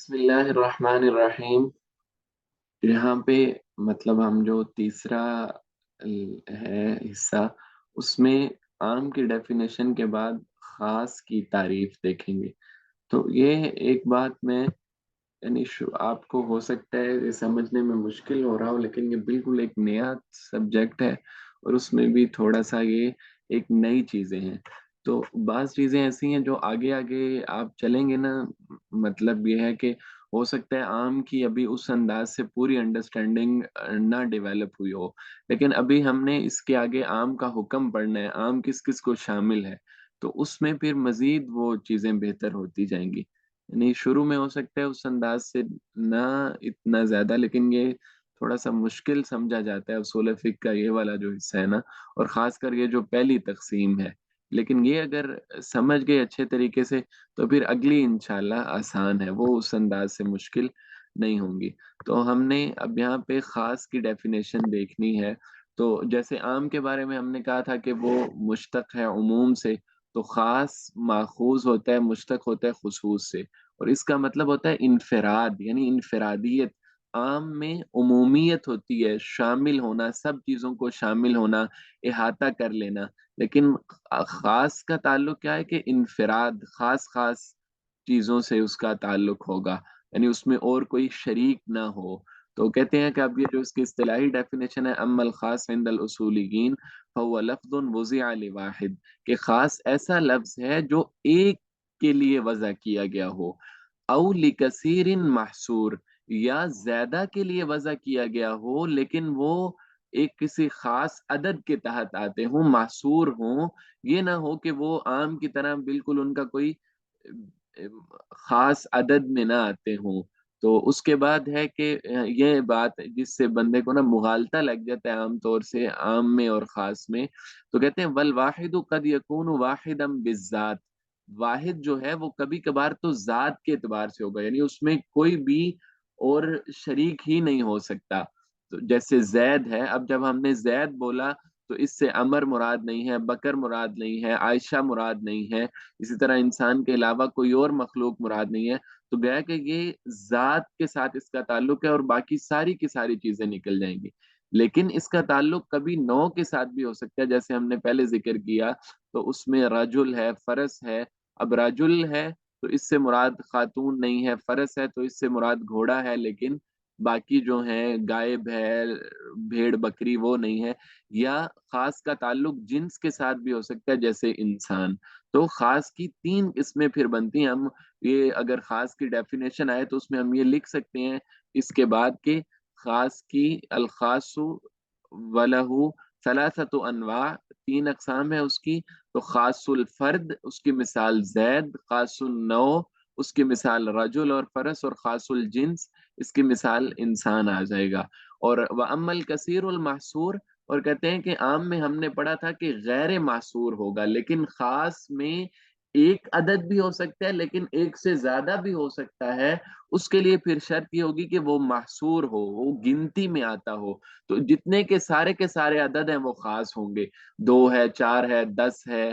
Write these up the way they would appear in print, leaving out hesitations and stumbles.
بسم اللہ الرحمن الرحیم۔ یہاں پہ مطلب ہم جو تیسرا ہے حصہ، اس میں عام کی ڈیفینیشن کے بعد خاص کی تعریف دیکھیں گے۔ تو یہ ایک بات میں یعنی آپ کو ہو سکتا ہے یہ سمجھنے میں مشکل ہو رہا ہو، لیکن یہ بالکل ایک نیا سبجیکٹ ہے اور اس میں بھی تھوڑا سا یہ ایک نئی چیزیں ہیں۔ تو بعض چیزیں ایسی ہیں جو آگے آگے آپ چلیں گے نا، مطلب یہ ہے کہ ہو سکتا ہے عام کی ابھی اس انداز سے پوری انڈرسٹینڈنگ نہ ڈیولپ ہوئی ہو، لیکن ابھی ہم نے اس کے آگے عام کا حکم پڑھنا ہے، عام کس کس کو شامل ہے، تو اس میں پھر مزید وہ چیزیں بہتر ہوتی جائیں گی۔ نہیں، شروع میں ہو سکتا ہے اس انداز سے نہ اتنا زیادہ، لیکن یہ تھوڑا سا مشکل سمجھا جاتا ہے اصول فقہ کا یہ والا جو حصہ ہے نا، اور خاص کر یہ جو پہلی تقسیم ہے۔ لیکن یہ اگر سمجھ گئے اچھے طریقے سے تو پھر اگلی انشاءاللہ آسان ہے، وہ اس انداز سے مشکل نہیں ہوں گی۔ تو ہم نے اب یہاں پہ خاص کی ڈیفینیشن دیکھنی ہے۔ تو جیسے عام کے بارے میں ہم نے کہا تھا کہ وہ مشتق ہے عموم سے، تو خاص ماخوذ ہوتا ہے، مشتق ہوتا ہے خصوص سے، اور اس کا مطلب ہوتا ہے انفراد، یعنی انفرادیت۔ عام میں عمومیت ہوتی ہے، شامل ہونا، سب چیزوں کو شامل ہونا، احاطہ کر لینا، لیکن خاص کا تعلق کیا ہے کہ انفراد، خاص خاص چیزوں سے اس کا تعلق ہوگا، یعنی اس میں اور کوئی شریک نہ ہو۔ تو کہتے ہیں کہ اب یہ جو اس کی اصطلاحی ڈیفینیشن ہے، اما الخاص عند الاصولیین فهو لفظ وضع لواحد، کہ خاص ایسا لفظ ہے جو ایک کے لیے وضع کیا گیا ہو، او لکثیر محصور، یا زیادہ کے لیے وضع کیا گیا ہو لیکن وہ ایک کسی خاص عدد کے تحت آتے ہوں، محصور ہوں۔ یہ نہ ہو کہ وہ عام کی طرح بالکل ان کا کوئی خاص عدد میں نہ آتے ہوں۔ تو اس کے بعد ہے کہ یہ بات جس سے بندے کو نا مغالطہ لگ جاتا ہے عام طور سے عام میں اور خاص میں، تو کہتے ہیں والواحد قد یکون واحدا بالذات، واحد جو ہے وہ کبھی کبھار تو ذات کے اعتبار سے ہوگا، یعنی اس میں کوئی بھی اور شریک ہی نہیں ہو سکتا۔ تو جیسے زید ہے، اب جب ہم نے زید بولا تو اس سے عمر مراد نہیں ہے، بکر مراد نہیں ہے، عائشہ مراد نہیں ہے، اسی طرح انسان کے علاوہ کوئی اور مخلوق مراد نہیں ہے، تو گویا کہ یہ ذات کے ساتھ اس کا تعلق ہے اور باقی ساری کی ساری چیزیں نکل جائیں گی۔ لیکن اس کا تعلق کبھی نوع کے ساتھ بھی ہو سکتا ہے، جیسے ہم نے پہلے ذکر کیا، تو اس میں رجل ہے، فرس ہے۔ اب رجل ہے تو اس سے مراد خاتون نہیں ہے، فرس ہے تو اس سے مراد گھوڑا ہے، لیکن باقی جو ہیں غائب ہے، بھیڑ بکری، وہ نہیں ہے۔ یا خاص کا تعلق جنس کے ساتھ بھی ہو سکتا ہے، جیسے انسان۔ تو خاص کی تین قسمیں پھر بنتی ہیں۔ ہم یہ اگر خاص کی ڈیفینیشن آئے تو اس میں ہم یہ لکھ سکتے ہیں اس کے بعد کہ خاص کی الخاص وَلَهُ ثلاثت انواع، تین اقسام ہے اس کی۔ تو خاص الفرد، اس کی مثال زید، خاص النوع، اس کی مثال رجل اور فرس، اور خاص الجنس، اس کی مثال انسان آ جائے گا۔ اور وَأَمَّا الْكَثِيرُ الْمَحْصُورُ، اور کہتے ہیں کہ عام میں ہم نے پڑھا تھا کہ غیر محصور ہوگا، لیکن خاص میں ایک عدد بھی ہو سکتا ہے لیکن ایک سے زیادہ بھی ہو سکتا ہے۔ اس کے لیے پھر شرط یہ ہوگی کہ وہ محصور ہو، وہ گنتی میں آتا ہو۔ تو جتنے کے سارے عدد ہیں وہ خاص ہوں گے، 2 ہے، 4 ہے، 10 ہے،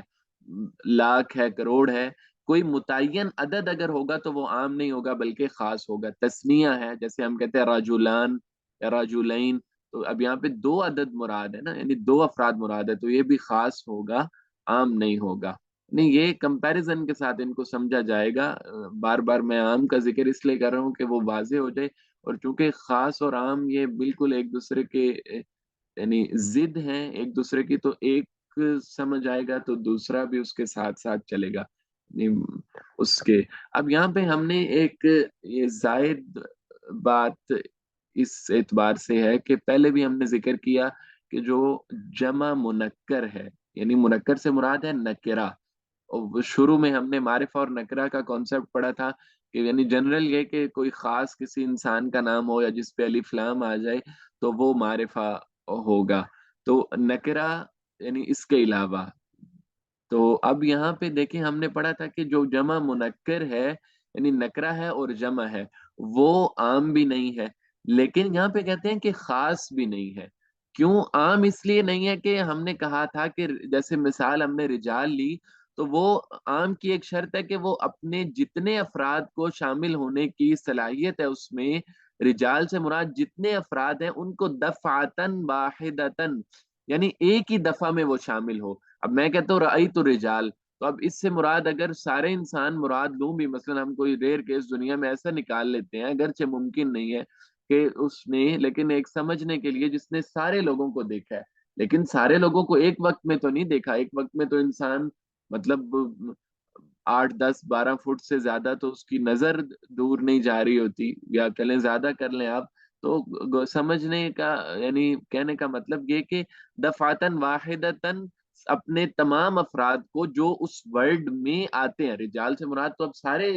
لاکھ ہے، کروڑ ہے۔ کوئی متعین عدد اگر ہوگا تو وہ عام نہیں ہوگا بلکہ خاص ہوگا۔ تسنیہ ہے، جیسے ہم کہتے ہیں رجلان یا رجلین، تو اب یہاں پہ 2 عدد مراد ہے نا، یعنی 2 افراد مراد ہے، تو یہ بھی خاص ہوگا، عام نہیں ہوگا۔ نہیں، یہ کمپیریزن کے ساتھ ان کو سمجھا جائے گا۔ بار بار میں عام کا ذکر اس لیے کر رہا ہوں کہ وہ واضح ہو جائے، اور چونکہ خاص اور عام یہ بالکل ایک دوسرے کے یعنی ضد ہیں ایک دوسرے کی، تو ایک سمجھ آئے گا تو دوسرا بھی اس کے ساتھ ساتھ چلے گا۔ اس کے اب یہاں پہ ہم نے ایک یہ زائد بات اس اعتبار سے ہے کہ پہلے بھی ہم نے ذکر کیا کہ جو جمع منکر ہے، یعنی منکر سے مراد ہے نکرہ، اور شروع میں ہم نے معرفہ اور نکرہ کا کانسیپٹ پڑھا تھا کہ یعنی جنرل یہ کہ کوئی خاص کسی انسان کا نام ہو یا جس پہ الف لام آ جائے تو وہ معرفہ ہوگا، تو نکرہ یعنی اس کے علاوہ۔ تو اب یہاں پہ دیکھیں ہم نے پڑھا تھا کہ جو جمع منکر ہے، یعنی نکرہ ہے اور جمع ہے، وہ عام بھی نہیں ہے، لیکن یہاں پہ کہتے ہیں کہ خاص بھی نہیں ہے۔ کیوں عام؟ اس لیے نہیں ہے کہ ہم نے کہا تھا کہ جیسے مثال ہم نے رجال لی، تو وہ عام کی ایک شرط ہے کہ وہ اپنے جتنے افراد کو شامل ہونے کی صلاحیت ہے اس میں، رجال سے مراد جتنے افراد ہیں ان کو دفعتن واحدتن، یعنی ایک ہی دفعہ میں وہ شامل ہو۔ اب میں کہتا ہوں رأیت الرجال، تو اب اس سے مراد اگر سارے انسان مراد لوں بھی، مثلا ہم کوئی ریئر کیس دنیا میں ایسا نکال لیتے ہیں، اگرچہ ممکن نہیں ہے کہ اس نے، لیکن ایک سمجھنے کے لیے جس نے سارے لوگوں کو دیکھا ہے، لیکن سارے لوگوں کو ایک وقت میں تو نہیں دیکھا، ایک وقت میں تو انسان مطلب 8 10 12 فٹ سے زیادہ تو اس کی نظر دور نہیں جا رہی ہوتی، یا چلیں زیادہ کر لیں آپ، تو سمجھنے کا یعنی کہنے کا مطلب یہ کہ دفعتن واحدتن اپنے تمام افراد کو جو اس ورلڈ میں آتے ہیں، رجال سے مراد تو اب سارے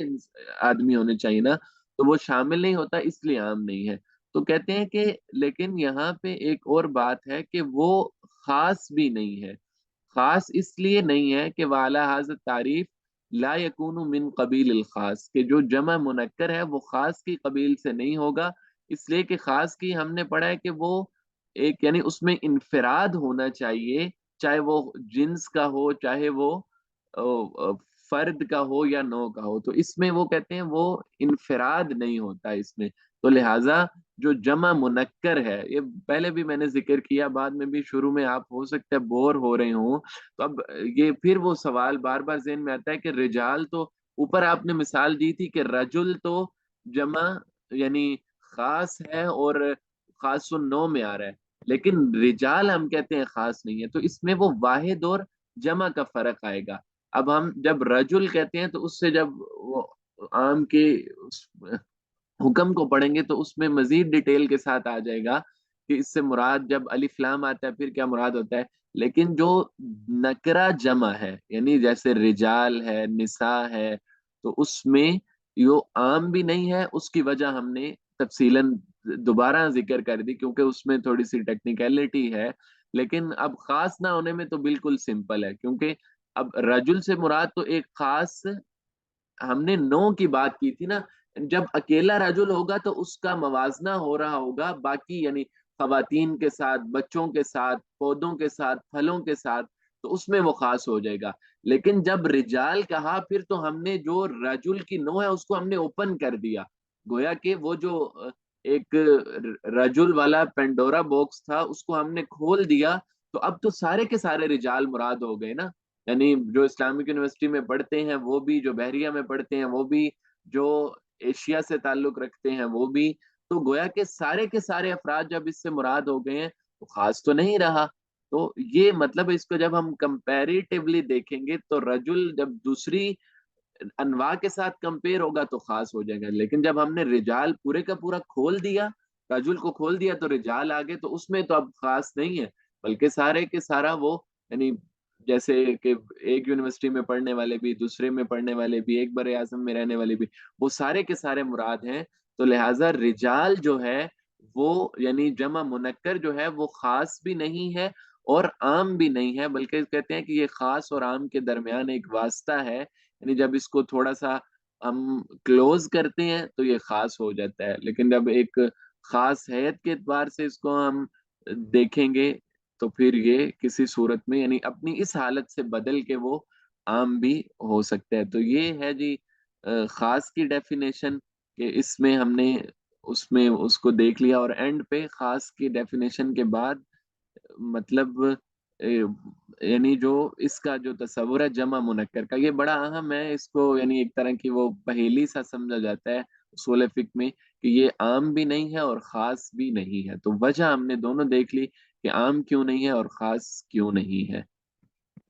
آدمی ہونے چاہیے نا، تو وہ شامل نہیں ہوتا اس لیے عام نہیں ہے۔ تو کہتے ہیں کہ لیکن یہاں پہ ایک اور بات ہے کہ وہ خاص بھی نہیں ہے، خاص اس لیے نہیں ہے کہ والا حاضر تعریف لا یکون من قبیل الخاص، کہ جو جمع منکر ہے وہ خاص کی قبیل سے نہیں ہوگا، اس لیے کہ خاص کی ہم نے پڑھا ہے کہ وہ ایک یعنی اس میں انفراد ہونا چاہیے، چاہے وہ جنس کا ہو، چاہے وہ فرد کا ہو یا نوع کا ہو، تو اس میں وہ کہتے ہیں وہ انفراد نہیں ہوتا اس میں، تو لہٰذا جو جمع منکر ہے، یہ پہلے بھی میں نے ذکر کیا، بعد میں بھی شروع میں آپ ہو سکتا ہے بور ہو رہے ہوں، تو اب یہ پھر وہ سوال بار بار ذہن میں آتا ہے کہ رجال تو اوپر آپ نے مثال دی تھی کہ رجل تو جمع یعنی خاص ہے اور خاص النوع میں آ رہا ہے، لیکن رجال ہم کہتے ہیں خاص نہیں ہے، تو اس میں وہ واحد اور جمع کا فرق آئے گا۔ اب ہم جب رجل کہتے ہیں تو اس سے جب وہ عام کے حکم کو پڑھیں گے تو اس میں مزید ڈیٹیل کے ساتھ آ جائے گا کہ اس سے مراد جب الف لام آتا ہے پھر کیا مراد ہوتا ہے، لیکن جو نکرہ جمع ہے یعنی جیسے رجال ہے، نساء ہے، تو اس میں یہ عام بھی نہیں ہے، اس کی وجہ ہم نے تفصیلاً دوبارہ ذکر کر دی کیونکہ اس میں تھوڑی سی ٹیکنیکلٹی ہے، لیکن اب خاص نہ ہونے میں تو بالکل سمپل ہے، کیونکہ اب رجل سے مراد تو ایک خاص، ہم نے نو کی بات کی تھی نا، جب اکیلا رجل ہوگا تو اس کا موازنہ ہو رہا ہوگا باقی یعنی خواتین کے ساتھ، بچوں کے ساتھ، پودوں کے ساتھ، پھلوں کے ساتھ، تو اس میں وہ خاص ہو جائے گا، لیکن جب رجال کہا پھر تو ہم نے جو رجل کی نو ہے اس کو ہم نے اوپن کر دیا، گویا کہ وہ جو ایک رجل والا پینڈورا باکس تھا اس کو ہم نے کھول دیا، تو اب تو سارے کے سارے رجال مراد ہو گئے نا، یعنی جو اسلامک یونیورسٹی میں پڑھتے ہیں وہ بھی، جو بحریہ میں پڑھتے ہیں وہ بھی، جو ایشیا سے تعلق رکھتے ہیں وہ بھی، تو گویا کہ سارے کے سارے افراد جب اس سے مراد ہو گئے ہیں تو خاص تو نہیں رہا، تو یہ مطلب اس کو جب ہم کمپیریٹیولی دیکھیں گے تو رجل جب دوسری انواع کے ساتھ کمپیئر ہوگا تو خاص ہو جائے گا، لیکن جب ہم نے رجال پورے کا پورا کھول دیا، رجل کو کھول دیا تو رجال آگے، تو اس میں تو اب خاص نہیں ہے بلکہ سارے کے سارا وہ یعنی جیسے کہ ایک یونیورسٹی میں پڑھنے والے بھی، دوسرے میں پڑھنے والے بھی، ایک بر اعظم میں رہنے والے بھی، وہ سارے کے سارے مراد ہیں، تو لہٰذا رجال جو ہے وہ یعنی جمع منکر جو ہے وہ خاص بھی نہیں ہے اور عام بھی نہیں ہے، بلکہ کہتے ہیں کہ یہ خاص اور عام کے درمیان ایک واسطہ ہے، یعنی جب اس کو تھوڑا سا ہم کلوز کرتے ہیں تو یہ خاص ہو جاتا ہے، لیکن جب ایک خاص حیت کے اعتبار سے اس کو ہم دیکھیں گے تو پھر یہ کسی صورت میں یعنی اپنی اس حالت سے بدل کے وہ عام بھی ہو سکتا ہے، تو یہ ہے جی خاص کی ڈیفینیشن، کہ اس میں ہم نے اس میں اس کو دیکھ لیا، اور اینڈ پہ خاص کی ڈیفینیشن کے بعد مطلب یعنی جو اس کا جو تصور ہے جمع منکر کا یہ بڑا اہم ہے، اس کو یعنی ایک طرح کی وہ پہیلی سا سمجھا جاتا ہے اصول فقہ میں کہ یہ عام بھی نہیں ہے اور خاص بھی نہیں ہے، تو وجہ ہم نے دونوں دیکھ لی کہ عام کیوں نہیں ہے اور خاص کیوں نہیں ہے۔